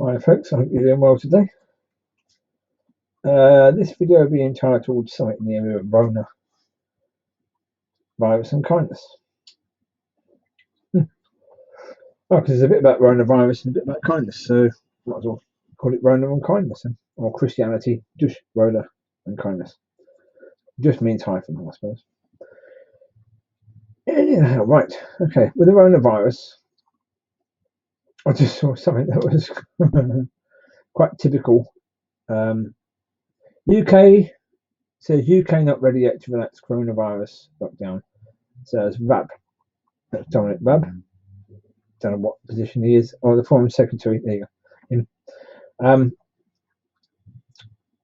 Hi folks, I hope you're doing well today. This video will be entitled Something in the Area of Rona, Virus and Kindness. Because there's a bit about Rona virus and a bit about kindness, so might as well call it Rona and Kindness, or Christianity, just Rona and Kindness. Just means hyphen, I suppose. Anyhow, right, okay, with the Rona virus, I just saw something that was quite typical. UK says UK not ready yet to relax coronavirus lockdown. Says Rab. That's Dominic Rab. Don't know what position he is. Oh, the Foreign Secretary. There you go. Him.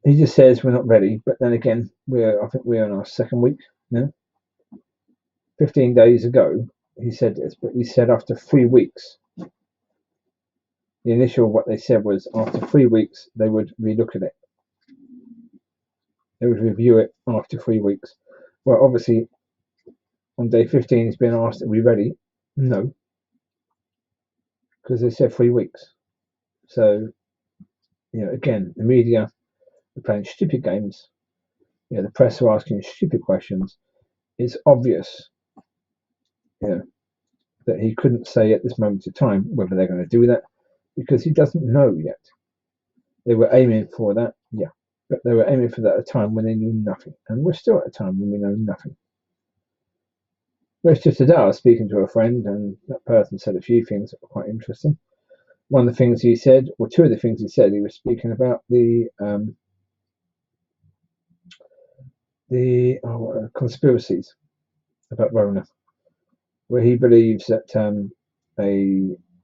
He just says we're not ready, but then again, I think we're in our second week now. 15 days ago, he said this, but he said after 3 weeks. The initial what they said was after 3 weeks they would relook at it. They would review it after 3 weeks. Well, obviously, on day 15, he's been asked, "Are we ready?" No, because they said 3 weeks. So, again, the media are playing stupid games. The press are asking stupid questions. It's obvious, that he couldn't say at this moment of time whether they're going to do that because he doesn't know yet. They were aiming for that, yeah, but they were aiming for that at a time when they knew nothing, and we're still at a time when we know nothing. Whereas just today I was speaking to a friend, and that person said a few things that were quite interesting. One of the things he said, or two of the things he said, he was speaking about the conspiracies about Rona, where he believes that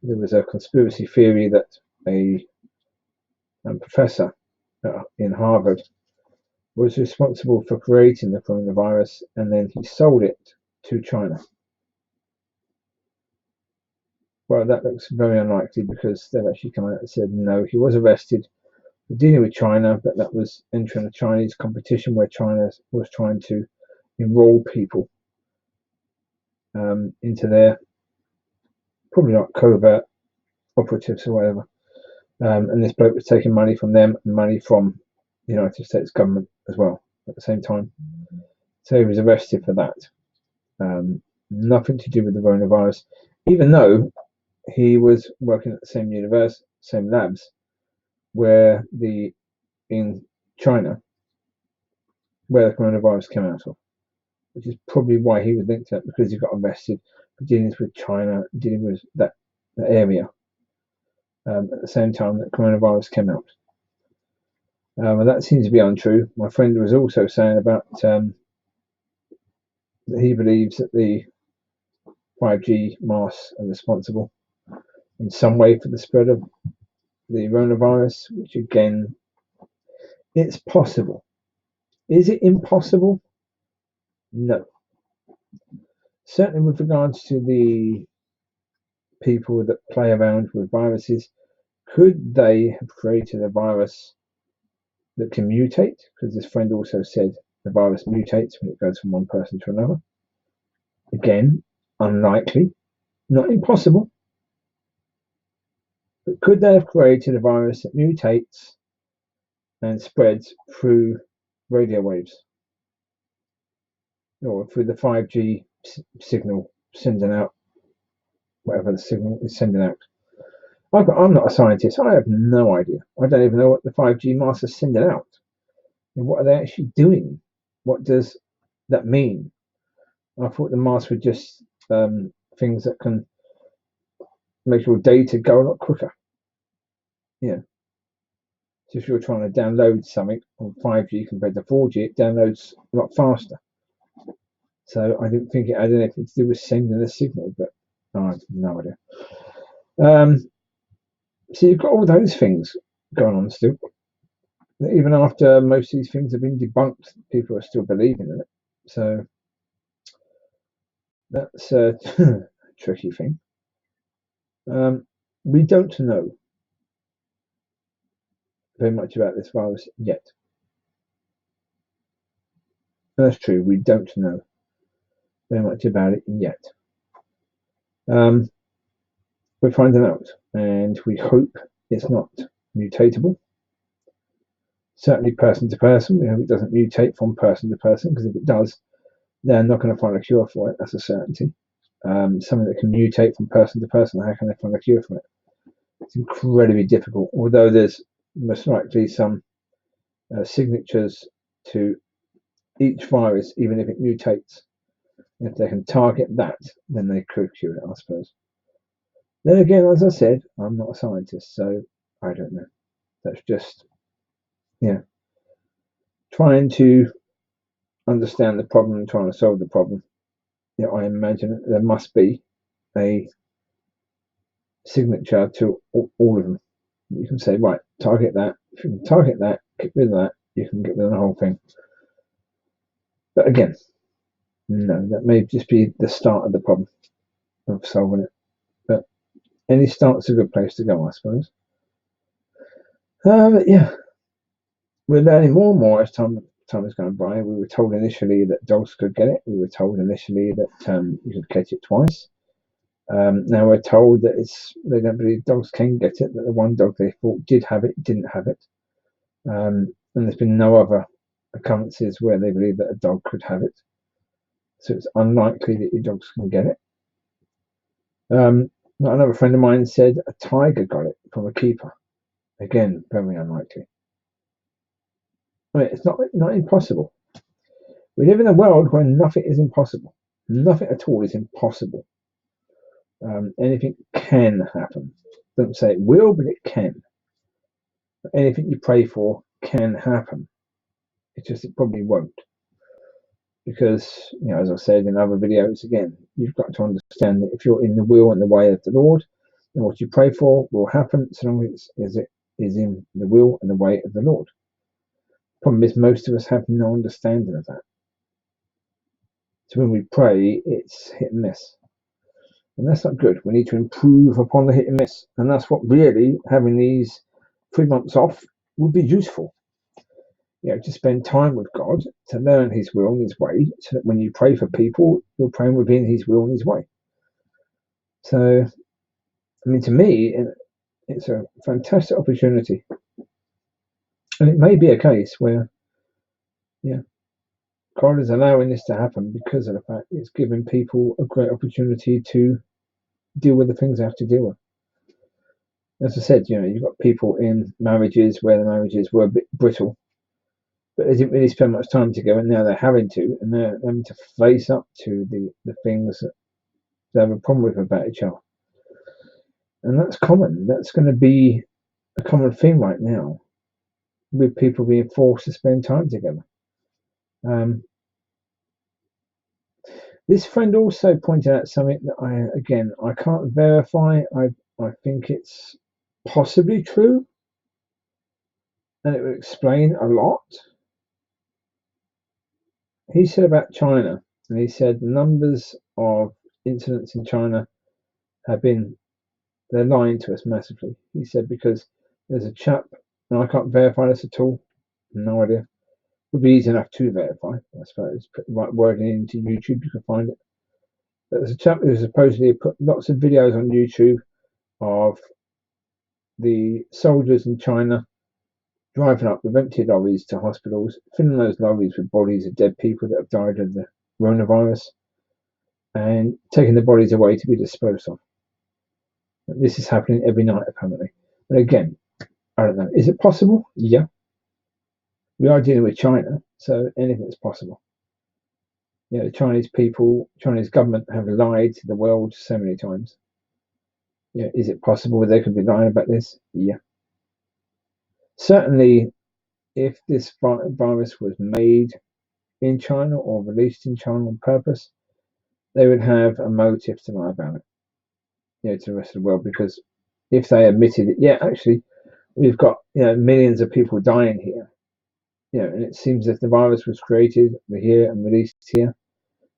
there was a conspiracy theory that a professor in Harvard was responsible for creating the coronavirus, and then he sold it to China. Well, that looks very unlikely because they've actually come out and said no, he was arrested for dealing with China, but that was entering a Chinese competition where China was trying to enroll people into their probably not covert operatives or whatever. And this bloke was taking money from them and money from the United States government as well at the same time. So he was arrested for that. Nothing to do with the coronavirus, even though he was working at the same university, same labs, where in China, where the coronavirus came out of, which is probably why he was linked to it, because he got arrested for dealings with China, dealing with that area. At the same time that coronavirus came out. Well, that seems to be untrue. My friend was also saying about that he believes that the 5G masks are responsible in some way for the spread of the coronavirus, which again, it's possible. Is it impossible? No. Certainly with regards to the people that play around with viruses, could they have created a virus that can mutate? Because this friend also said the virus mutates when it goes from one person to another. Again, unlikely, not impossible. But could they have created a virus that mutates and spreads through radio waves? Or through the 5G signal sending out whatever the signal is sending out? I'm not a scientist. I have no idea. I don't even know what the 5G masts are sending out. And what are they actually doing? What does that mean? I thought the masks were just things that can make your data go a lot quicker. So if you're trying to download something on 5G compared to 4G, it downloads a lot faster. So I didn't think it had anything to do with sending a signal, but I have no idea. So you've got all those things going on still. Even after most of these things have been debunked, people are still believing in it. So that's a tricky thing. We don't know very much about this virus yet. That's true. We don't know very much about it yet. We're finding out, and we hope it's not mutatable. Certainly person to person, we hope it doesn't mutate from person to person, because if it does, they're not going to find a cure for it. That's a certainty. Something that can mutate from person to person, how can they find a cure for it? It's incredibly difficult, although there's most likely some signatures to each virus, even if it mutates. If they can target that, then they could cure it, I suppose. Then again, as I said, I'm not a scientist, so I don't know. That's just, trying to understand the problem and trying to solve the problem. I imagine there must be a signature to all of them. You can say, right, target that. If you can target that, get rid of that, you can get rid of the whole thing. But again, no, that may just be the start of the problem of solving it. But any start's a good place to go, I suppose. But yeah, we're learning more and more as time is going by. We were told initially that dogs could get it. We were told initially that you could catch it twice. Now we're told that they don't believe dogs can get it, that the one dog they thought did have it didn't have it. And there's been no other occurrences where they believe that a dog could have it. So it's unlikely that your dogs can get it. Another friend of mine said a tiger got it from a keeper. Again, very unlikely. I mean, it's not impossible. We live in a world where nothing is impossible. Nothing at all is impossible. Anything can happen. Don't say it will, but it can. Anything you pray for can happen. It's just it probably won't. Because, as I said in other videos, again, you've got to understand that if you're in the will and the way of the Lord, then what you pray for will happen so long as it is in the will and the way of the Lord. Problem is, most of us have no understanding of that. So when we pray, it's hit and miss. And that's not good. We need to improve upon the hit and miss. And that's what really having these 3 months off would be useful. To spend time with God, to learn his will and his way, so that when you pray for people, you're praying within his will and his way. So, to me, it's a fantastic opportunity. And it may be a case where, God is allowing this to happen because of the fact it's giving people a great opportunity to deal with the things they have to deal with. As I said, you've got people in marriages where the marriages were a bit brittle, but they didn't really spend much time together, and now they're having to face up to the things that they have a problem with about each other. And that's common. That's going to be a common theme right now, with people being forced to spend time together. This friend also pointed out something that I can't verify. I think it's possibly true, and it would explain a lot. He said about China, and he said the numbers of incidents in China they're lying to us massively. He said because there's a chap, and I can't verify this at all, no idea. Would be easy enough to verify, I suppose. Put the right word into YouTube, you can find it. But there's a chap who supposedly put lots of videos on YouTube of the soldiers in China driving up with empty lorries to hospitals, filling those lorries with bodies of dead people that have died of the coronavirus, and taking the bodies away to be disposed of. This is happening every night, apparently. And again, I don't know. Is it possible? Yeah. We are dealing with China, so anything is possible. The Chinese government have lied to the world so many times. Is it possible they could be lying about this? Yeah. Certainly, if this virus was made in China or released in China on purpose, they would have a motive to lie about it, to the rest of the world. Because if they admitted it, actually, we've got millions of people dying here, and it seems that the virus was created here and released here.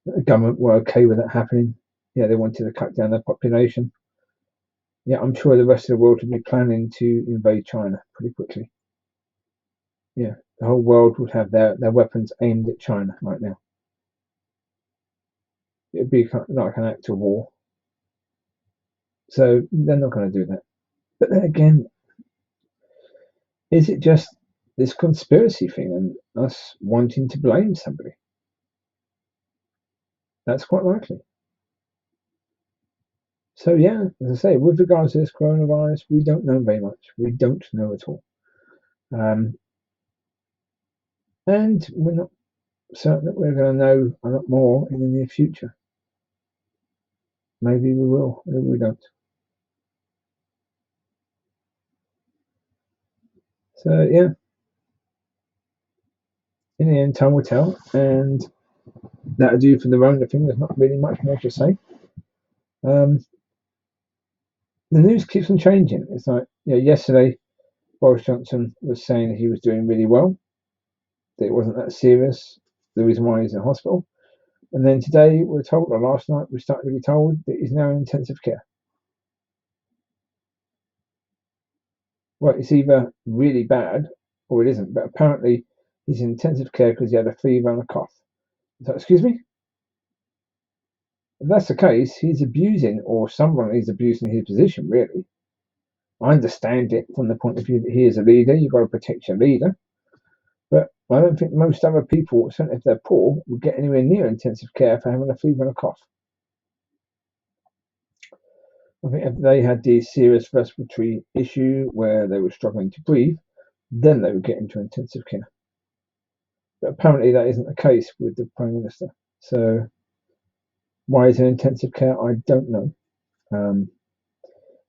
The government were okay with it happening. They wanted to cut down their population. I'm sure the rest of the world would be planning to invade China pretty quickly. The whole world would have their weapons aimed at China right now. It'd be like an act of war. So they're not going to do that. But then again, Is it just this conspiracy thing and us wanting to blame somebody? That's quite likely. So yeah, as I say, with regards to this coronavirus, we don't know very much. We don't know at all. Um, and we're not certain that we're going to know a lot more in the near future. Maybe we will, maybe we don't. So yeah, in the end, time will tell, and that'll do for the Rona thing. There's not really much more to say. Um, the news keeps on changing. It's like, yesterday Boris Johnson was saying that he was doing really well, that it wasn't that serious, the reason why he's in hospital. And then today we're told, or last night we started to be told, that he's now in intensive care. Well, it's either really bad or it isn't, but apparently he's in intensive care because he had a fever and a cough. So, excuse me? If that's the case, he's abusing, or someone is abusing his position, really. I understand it from the point of view that he is a leader, you've got to protect your leader. But I don't think most other people, certainly if they're poor, would get anywhere near intensive care for having a fever and a cough. I think if they had the serious respiratory issue where they were struggling to breathe, then they would get into intensive care. But apparently that isn't the case with the Prime Minister. So why is it intensive care? I don't know.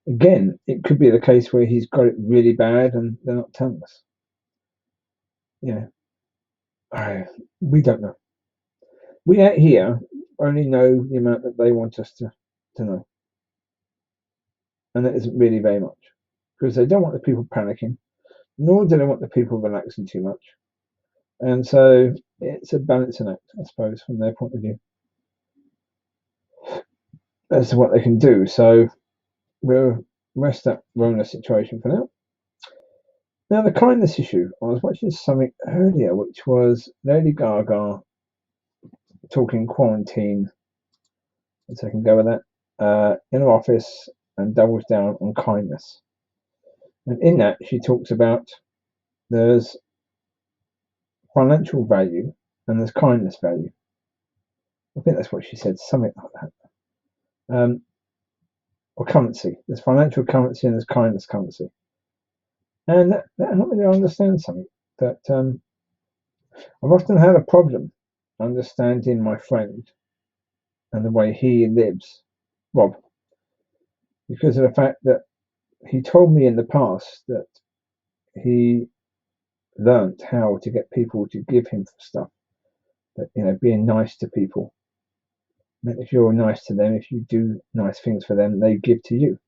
Again, it could be the case where he's got it really bad and they're not telling us. We don't know. We out here only know the amount that they want us to know. And that isn't really very much. Because they don't want the people panicking, nor do they want the people relaxing too much. And so it's a balancing act, I suppose, from their point of view, as to what they can do. So we'll rest that Rona situation for now. Now, the kindness issue. I was watching something earlier, which was Lady Gaga talking quarantine, so I can go with that, in her office and doubles down on kindness. And in that, she talks about there's financial value and there's kindness value. I think that's what she said, something like that. Or currency. There's financial currency and there's kindness currency. And that helped me to understand something. That I've often had a problem understanding my friend and the way he lives, Rob, because of the fact that he told me in the past that he learnt how to get people to give him stuff. That, being nice to people. That if you're nice to them, if you do nice things for them, they give to you.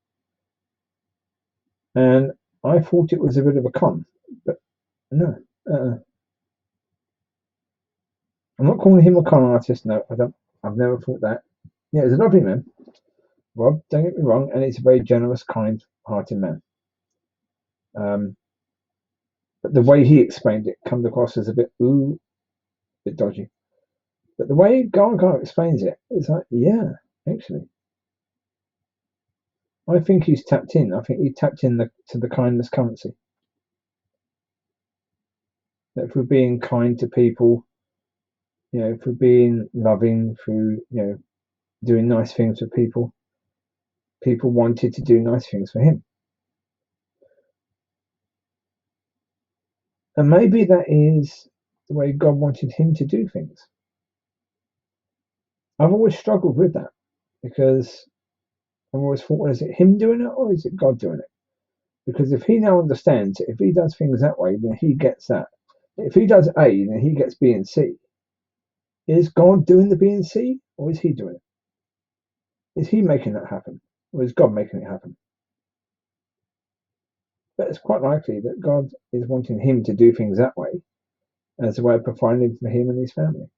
And I thought it was a bit of a con, but no. I'm not calling him a con artist. No, I don't. I've never thought that. Yeah, he's a lovely man, Rob. Don't get me wrong, and he's a very generous, kind-hearted man. But the way he explained it comes across as a bit dodgy. But the way Gaga explains it, it's like, yeah, actually, I think he's tapped in. I think he tapped in to the kindness currency. That if we're being kind to people, if we're being loving through, doing nice things for people, people wanted to do nice things for him. And maybe that is the way God wanted him to do things. I've always struggled with that because I've always thought, well, is it him doing it or is it God doing it? Because if he now understands it, if he does things that way, then he gets that. If he does A, then he gets B and C. Is God doing the B and C or is he doing it? Is he making that happen or is God making it happen? But it's quite likely that God is wanting him to do things that way as a way of providing for him and his family.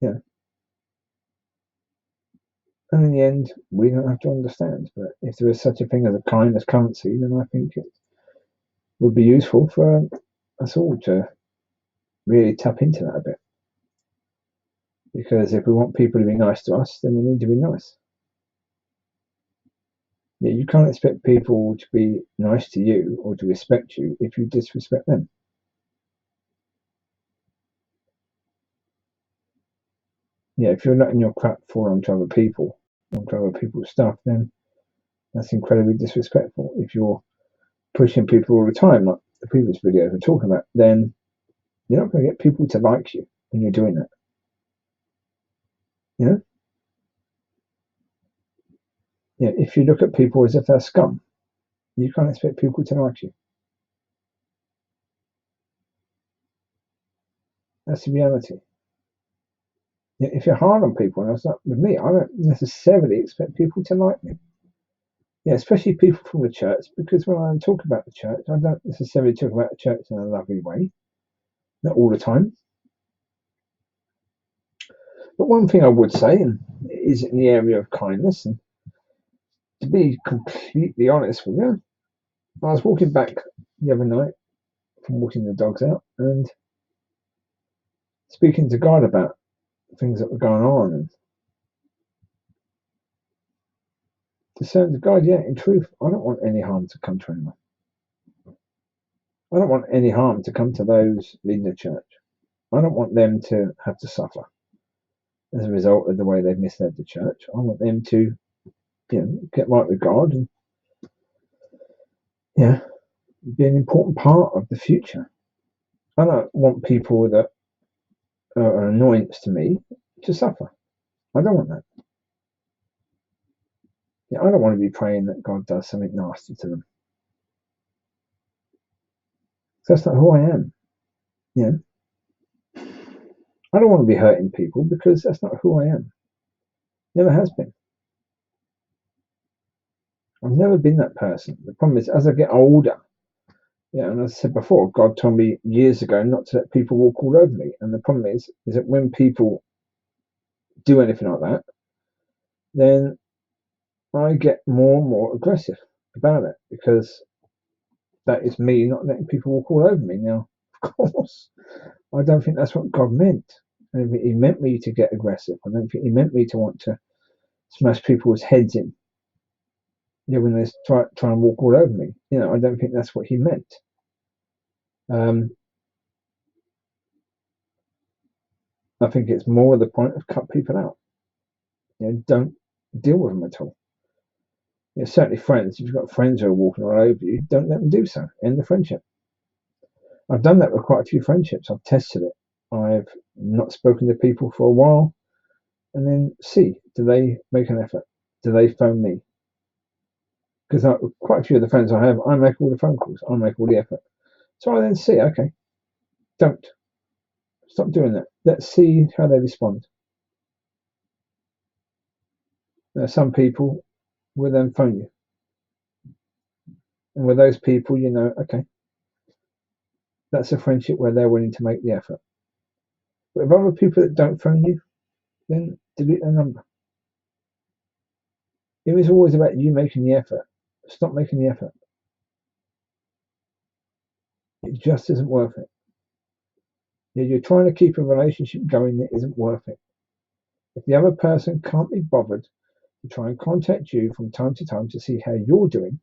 Yeah. And in the end, we don't have to understand. But if there is such a thing as a kindness currency, then I think it would be useful for us all to really tap into that a bit. Because if we want people to be nice to us, then we need to be nice. Yeah, you can't expect people to be nice to you or to respect you if you disrespect them. Yeah, if you're letting your crap fall onto other people's stuff, then that's incredibly disrespectful. If you're pushing people all the time, like the previous videos we're talking about, then you're not going to get people to like you when you're doing that. You know? Yeah, if you look at people as if they're scum, you can't expect people to like you. That's the reality. Yeah, if you're hard on people, and that's not with me, I don't necessarily expect people to like me. Yeah, especially people from the church, because when I talk about the church, I don't necessarily talk about the church in a lovely way, not all the time. But one thing I would say, and is in the area of kindness, and to be completely honest with you, I was walking back the other night from walking the dogs out and speaking to God about things that were going on, and discerned to God, yeah, in truth, I don't want any harm to come to anyone. I don't want any harm to come to those leading the church. I don't want them to have to suffer as a result of the way they've misled the church. I want them to, get right with God and, be an important part of the future. I don't want people that are an annoyance to me to suffer. I don't want that. Yeah, I don't want to be praying that God does something nasty to them. That's not who I am. Yeah, I don't want to be hurting people because that's not who I am. Never has been. I've never been that person. The problem is, as I get older, and as I said before, God told me years ago not to let people walk all over me. And the problem is that when people do anything like that, then I get more and more aggressive about it because that is me not letting people walk all over me. Now, of course, I don't think that's what God meant. I don't think He meant me to get aggressive. I don't think He meant me to want to smash people's heads in. When they try and walk all over me. I don't think that's what He meant. I think it's more the point of cut people out. Don't deal with them at all. Certainly friends. If you've got friends who are walking all over you, don't let them do so. End the friendship. I've done that with quite a few friendships. I've tested it. I've not spoken to people for a while, and then see, do they make an effort? Do they phone me? Because quite a few of the friends I have, I make all the phone calls. I make all the effort. So I then see, okay, don't. Stop doing that. Let's see how they respond. Some people will then phone you. And with those people, okay, that's a friendship where they're willing to make the effort. But with other people that don't phone you, then delete their number. It was always about you making the effort. Stop making the effort. It just isn't worth it. You're trying to keep a relationship going that isn't worth it. If the other person can't be bothered to try and contact you from time to time to see how you're doing,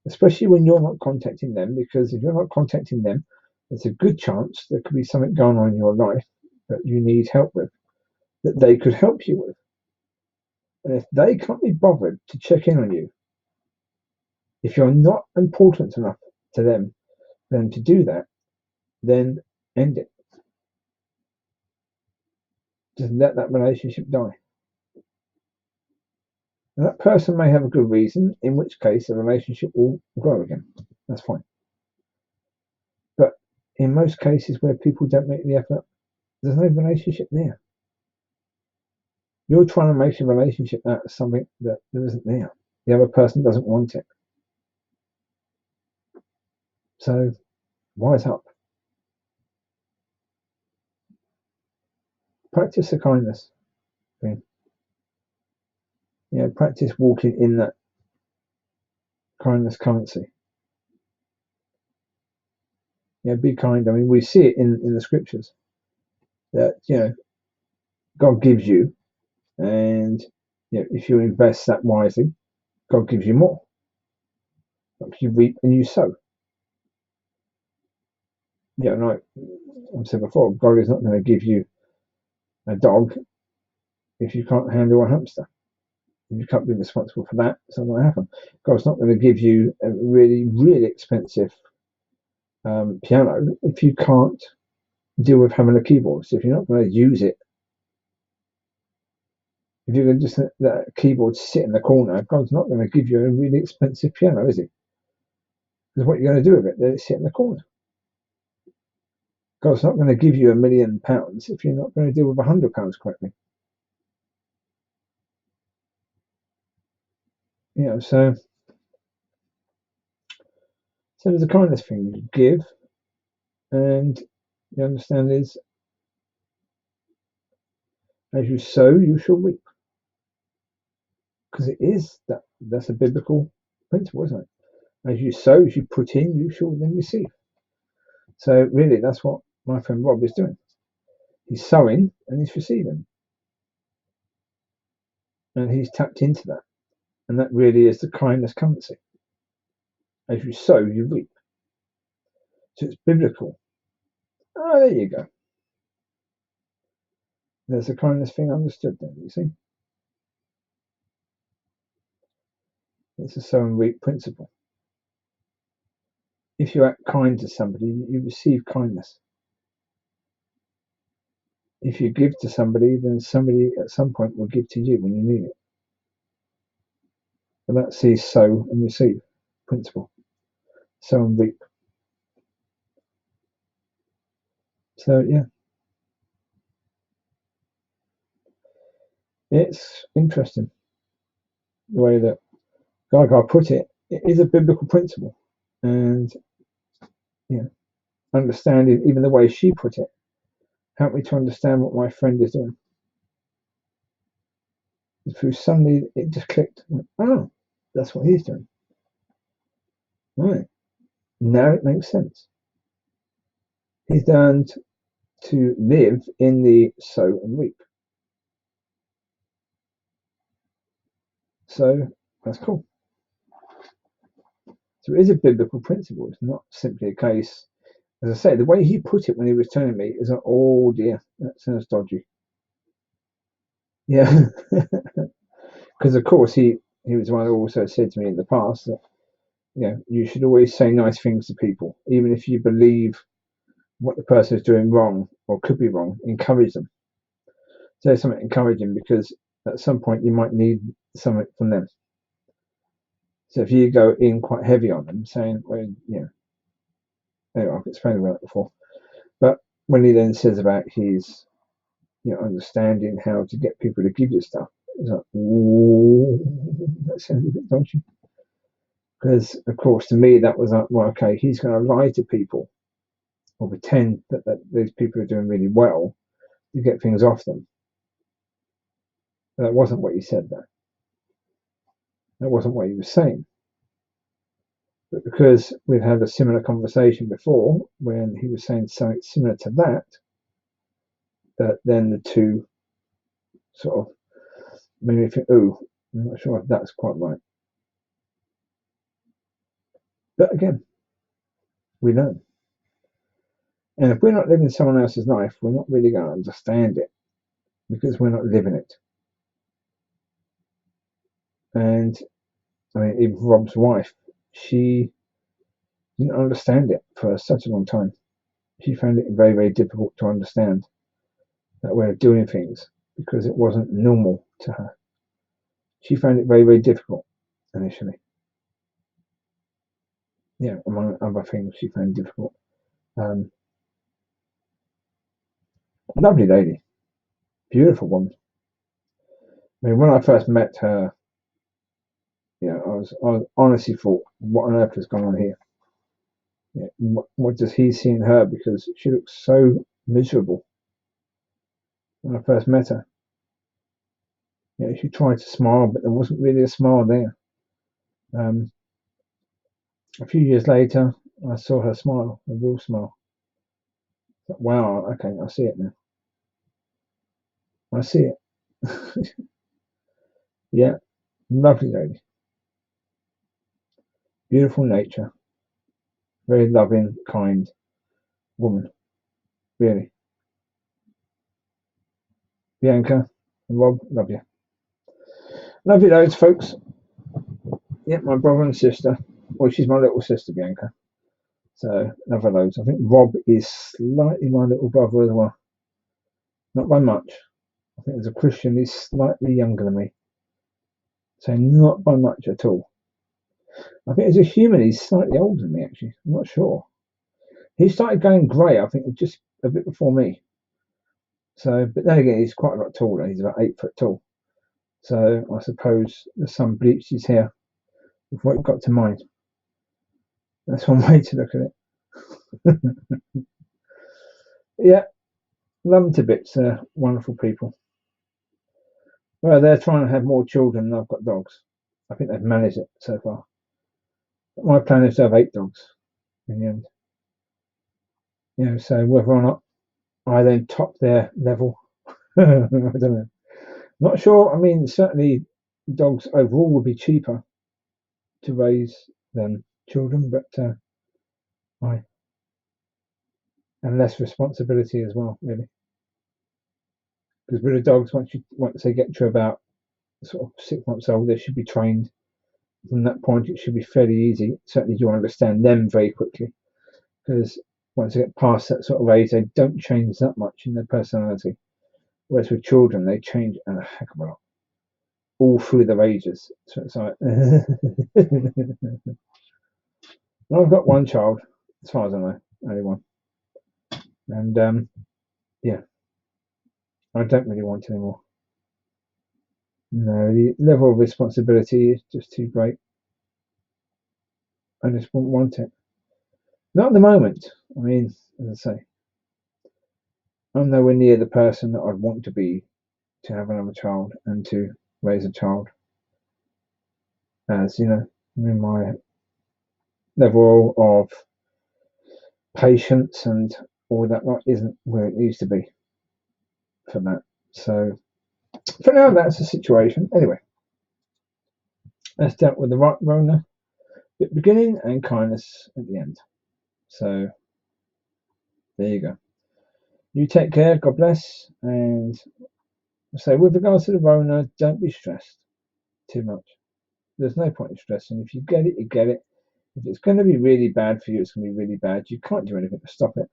especially when you're not contacting them, because if you're not contacting them, there's a good chance there could be something going on in your life that you need help with, that they could help you with. And if they can't be bothered to check in on you, if you're not important enough to them for them to do that, then end it. Just let that relationship die. And that person may have a good reason, in which case the relationship will grow again. That's fine. But in most cases where people don't make the effort, there's no relationship there. You're trying to make a relationship out of something that there isn't there. The other person doesn't want it. So wise up. Practice the kindness. Practice walking in that kindness currency. Be kind. I mean, we see it in the scriptures that God gives you, and if you invest that wisely, God gives you more. Like you reap and you sow. Yeah, like I've said before, God is not going to give you a dog if you can't handle a hamster. If you can't be responsible for that, something will happen. God's not going to give you a really, really expensive piano if you can't deal with having a keyboard. So if you're not going to use it, if you're going to just let that keyboard sit in the corner, God's not going to give you a really expensive piano, is he? Because what you're going to do with it, let it sit in the corner. God's not going to give you £1 million if you're not going to deal with £100 correctly. You know, so there's a kindness thing you give, and the understand is, as you sow, you shall reap. Because it is that's a biblical principle, isn't it? As you sow, as you put in, you shall then receive. So really, that's what my friend Rob is doing. He's sowing and he's receiving, and he's tapped into that, and that really is the kindness currency. As you sow, you reap. So it's biblical. Oh, there you go. There's the kindness thing understood then, you see. It's a sow and reap principle. If you act kind to somebody, you receive kindness. If you give to somebody, then somebody at some point will give to you when you need it. And that's the sow and receive principle. Sow and reap. So yeah, it's interesting the way that Gaga put it. It is a biblical principle, and yeah, understanding even the way she put it helped me to understand what my friend is doing. Through suddenly it just clicked. Oh, that's what he's doing. Right now it makes sense. He's learned to live in the sow and reap. So that's cool. So it is a biblical principle. It's not simply a case, as I say, the way he put it when he was telling me is like, oh dear, that sounds dodgy. Yeah, because of course he was the one who also said to me in the past that you should always say nice things to people, even if you believe what the person is doing wrong or could be wrong. Encourage them. Say something encouraging, because at some point you might need something from them. So if you go in quite heavy on them, saying, well, anyway, I've explained about that before. But when he then says about his, understanding how to get people to give you stuff, it's like, ooh, that sounds a bit dodgy. Because, of course, to me, that was like, well, okay, he's going to lie to people or pretend that these people are doing really well to get things off them. But that wasn't what he said, though. That wasn't what he was saying. But because we've had a similar conversation before, when he was saying something similar to that, then the two sort of made me think, oh, I'm not sure if that's quite right. But again, we learn. And if we're not living someone else's life, we're not really going to understand it, because we're not living it. And I mean, even Rob's wife, she didn't understand it for such a long time. She found it very, very difficult to understand that way of doing things, because it wasn't normal to her. She found it very, very difficult initially. Yeah, among other things she found difficult. Lovely lady, beautiful woman. I mean, when I first met her, I was honestly thought, what on earth has gone on here? What does he see in her? Because she looks so miserable when I first met her. She tried to smile, but there wasn't really a smile there. A few years later, I saw her smile, a real smile. Wow, okay, I see it now. I see it. Yeah, lovely lady. beautiful nature, very loving, kind woman, really. Bianca and Rob, love you. Love you loads, folks. Yeah, my brother and sister. Well, she's my little sister, Bianca. So, love her loads. I think Rob is slightly my little brother as well. Not by much. I think as a Christian, he's slightly younger than me. So, not by much at all. I think as a human, he's slightly older than me, actually. I'm not sure. He started going grey, I think, just a bit before me. So, but then again, he's quite a lot taller. He's about 8 foot tall. So, I suppose the sun bleached his hair before it got to mine. That's one way to look at it. Yeah, love them to bits. They're wonderful people. Well, they're trying to have more children than I've got dogs. I think they've managed it so far. But my plan is to have 8 dogs in the end. So whether or not I then top their level, I don't know. Not sure. I mean, certainly dogs overall would be cheaper to raise than children, but and less responsibility as well, really. Because with the dogs, once they get to about sort of 6 months old, they should be trained. From that point, it should be fairly easy. Certainly, you understand them very quickly, because once they get past that sort of age, they don't change that much in their personality. Whereas with children, they change a heck of a lot, all through their ages. So it's like, I've got one child, as far as I know, only one, and yeah, I don't really want any more. No, the level of responsibility is just too great. I just wouldn't want it. Not at the moment. I mean, as I say, I'm nowhere near the person that I'd want to be to have another child and to raise a child. As you know, I mean, my level of patience and all that lot isn't where it needs to be for that. So for now, that's the situation. Anyway, let's dealt with the right Rona at the beginning and kindness at the end. So there you go. You take care. God bless. And so with regards to the Rona, don't be stressed too much. There's no point in stressing. If you get it, you get it. If it's going to be really bad for you, it's going to be really bad. You can't do anything to stop it.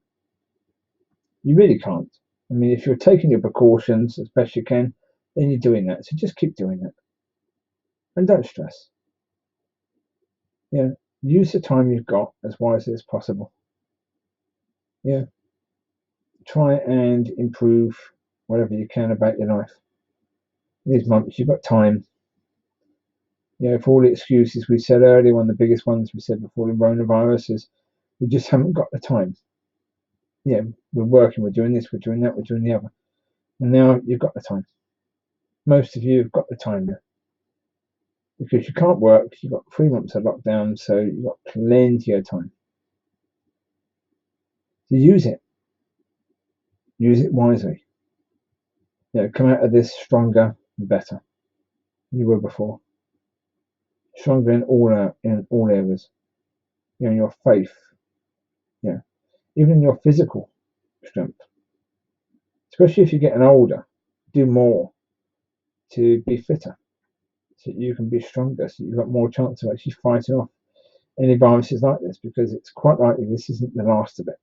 You really can't. I mean, if you're taking your precautions as best you can, then you're doing that. So just keep doing that. And don't stress. Use the time you've got as wisely as possible. Try and improve whatever you can about your life. These months, you've got time. For all the excuses we said earlier, one of the biggest ones we said before the coronavirus is we just haven't got the time. We're working, we're doing this, we're doing that, we're doing the other. And now you've got the time. Most of you have got the time now. Because you can't work, you've got 3 months of lockdown, so you've got plenty of time. So use it. Use it wisely. Come out of this stronger and better than you were before. Stronger in all areas. In your faith. Even in your physical strength. Especially if you're getting older, do more to be fitter, so you can be stronger, so you've got more chance of actually fighting off any viruses like this, because it's quite likely this isn't the last of it.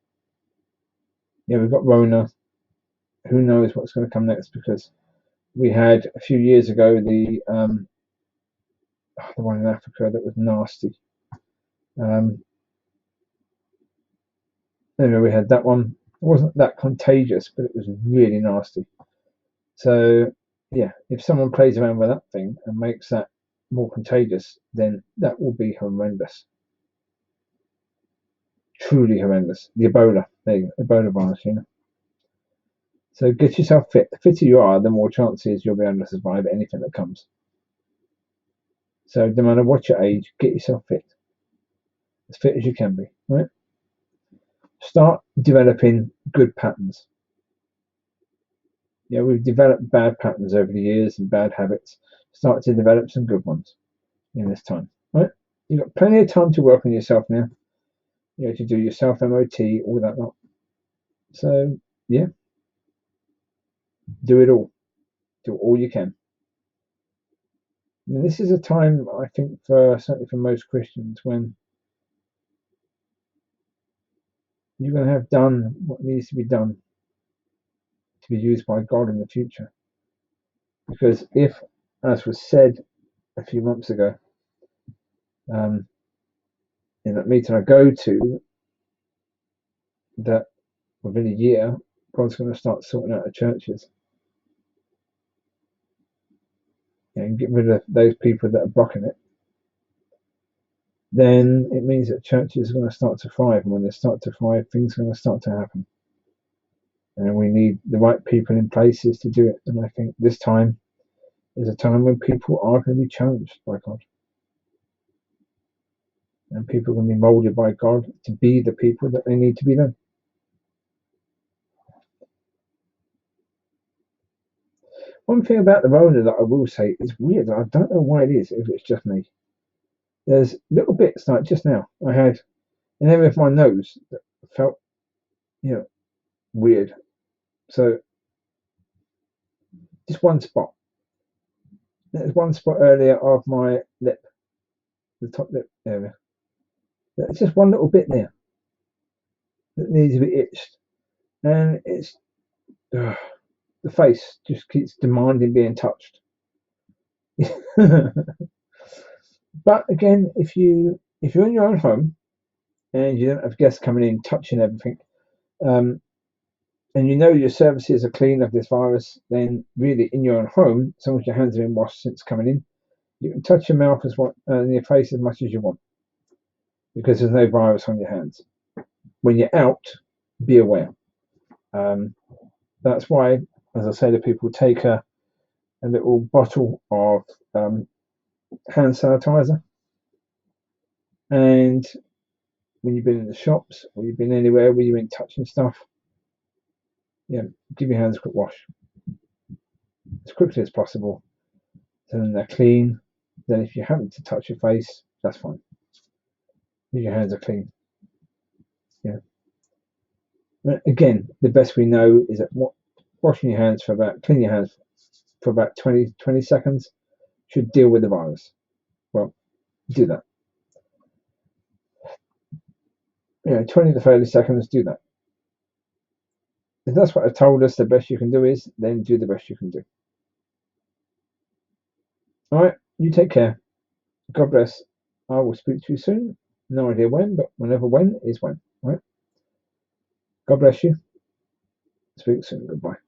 We've got Rona. Who knows what's going to come next, because we had a few years ago the one in Africa that was nasty. Anyway, we had that one. It wasn't that contagious, but it was really nasty. So if someone plays around with that thing and makes that more contagious, then that will be horrendous. Truly horrendous. The Ebola, there you go, Ebola virus, So get yourself fit. The fitter you are, the more chances you'll be able to survive anything that comes. So no matter what your age, get yourself fit. As fit as you can be, right? Start developing good patterns. We've developed bad patterns over the years and bad habits. Start to develop some good ones in this time, right? You've got plenty of time to work on yourself now. To do your self MOT, all that lot. So yeah, do it all. Do all you can. And this is a time, I think, certainly for most Christians, when you're going to have done what needs to be done to be used by God in the future. Because if, as was said a few months ago, in that meeting I go to, that within a year, God's going to start sorting out the churches. And get rid of those people that are blocking it. Then it means that churches are going to start to thrive. And when they start to thrive, things are going to start to happen. And we need the right people in places to do it. And I think this time is a time when people are going to be challenged by God. And people are going to be molded by God to be the people that they need to be then. One thing about the Rona that I will say is weird. I don't know why it is, if it's just me. There's little bits, like just now, I had an area of my nose that felt, weird. So, just one spot. There's one spot earlier of my lip, the top lip area. There's just one little bit there that needs to be itched. And it's, the face just keeps demanding being touched. But again, if you're in your own home and you don't have guests coming in touching everything, and your surfaces are clean of this virus, then really in your own home, as long as your hands have been washed since coming in, you can touch your mouth and your face as much as you want, because there's no virus on your hands. When you're out, be aware. That's why, as I say to people, take a little bottle of hand sanitizer, and when you've been in the shops or you've been anywhere where you've been touching stuff, give your hands a quick wash as quickly as possible, so then they're clean. Then if you happen to touch your face, that's fine. Your hands are clean. Again, the best we know is that washing your hands clean your hands for about 20 seconds should deal with the virus. Well, do that. 20 to 30 seconds, do that. If that's what I've told us the best you can do is, then do the best you can do. Alright, you take care. God bless. I will speak to you soon. No idea when, but whenever when is when. Right? God bless you. Speak soon. Goodbye.